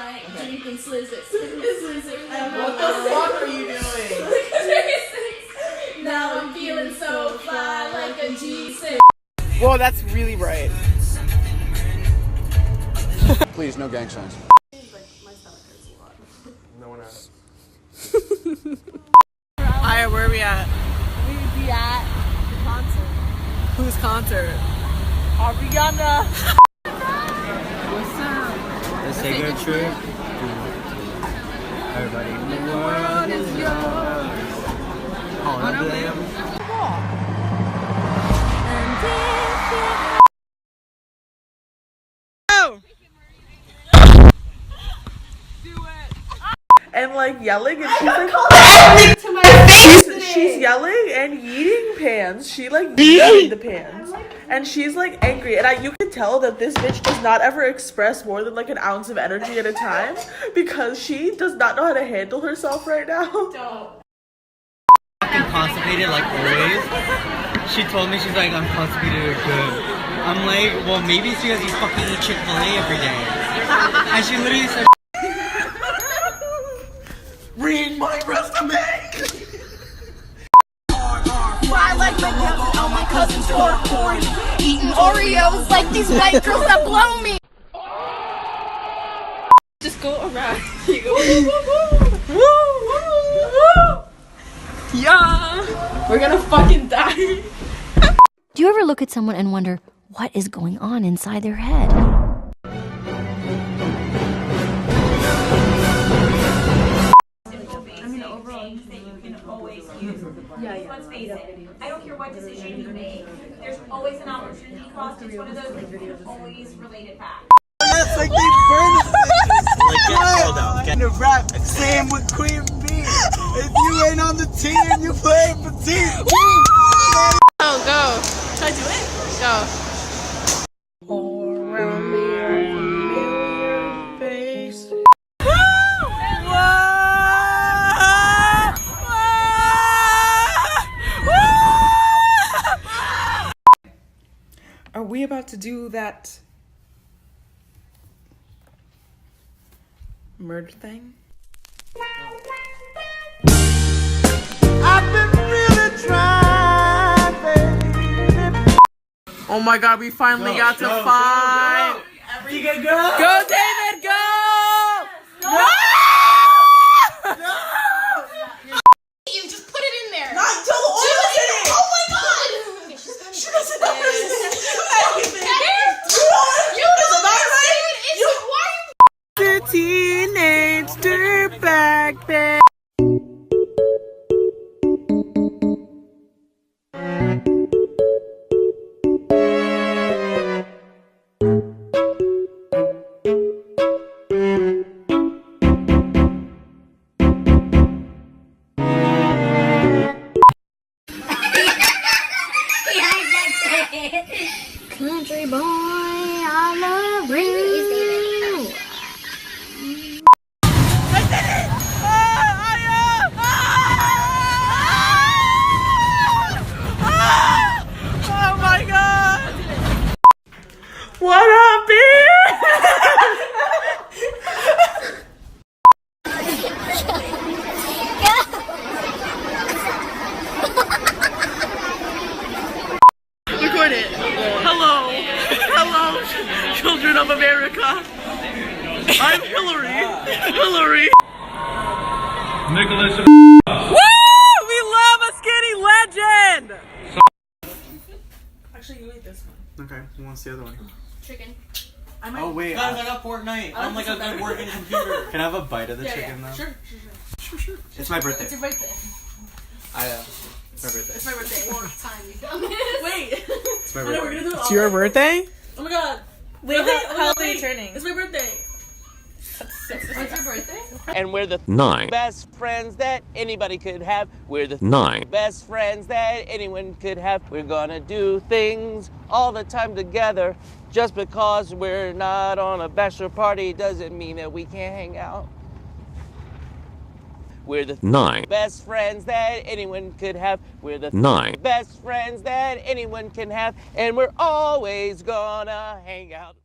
night, drinking slizzers. What the fuck are you doing? Now I'm feeling so fly like a G6. Whoa, that's really bright. Please, no gang signs. No one else. Alright, where are we at? We'd be at the concert. Whose concert? Ariana. What's up? The Sacred Trip. Everybody in the world is yours. All of them. And like yelling, and she's like, To my face she's yelling and yeeting pans. She like yeeting the pans, and she's like angry. And you can tell that this bitch does not ever express more than like an ounce of energy at a time because she does not know how to handle herself right now. Fucking constipated like always. She told me, she's like, I'm constipated or good. I'm like, well, maybe it's because you fucking eat Chick-fil-A every day. And she literally said, Read my resume. I like my cousin on my cousin's porch, eating Oreos like these white girls that blow me. Just go around. You go woo. Yeah. We're gonna fucking die. Do you ever look at someone and wonder what is going on inside their head? Let's face it, I don't care what decision you make, there's always an opportunity cost. It's one of those like always related facts. that's like they burn the bitches. The rap, same with Queen B. If you ain't on the team, you playing for team. Go. Should I do it? Go. All around me are familiar faces. Are we about to do that murder thing? I've been really trying, baby. Oh my god, we finally got to fight! You can go. Go, David, go! No! You just put it in there. Not until the oil's in it! Oh my god! She doesn't know anything. The teenage dirtbag band. Country boy, I love you. Oh my god! What up, bitch? Record it. Hello, children of America. I'm Hillary. Nicholas. Woo! We love a skinny legend! Actually, you eat this one. Okay, who wants the other one? Chicken. Oh wait, guys, I got Fortnite. I'm like a good working computer. can I have a bite of the chicken though? Sure. It's my birthday. It's your birthday. It's my birthday. It's my birthday. Fourth time you've done this. Wait. It's my birthday. It's your birthday? Oh my god. Wait, how old are you turning? It's my birthday. It's your birthday? And we're the 9 best friends that anybody could have. We're the 9 best friends that anyone could have. We're gonna do things all the time together. Just because we're not on a bachelor party doesn't mean that we can't hang out. We're the 9 best friends that anyone could have. We're the 9 best friends that anyone can have. And we're always gonna hang out.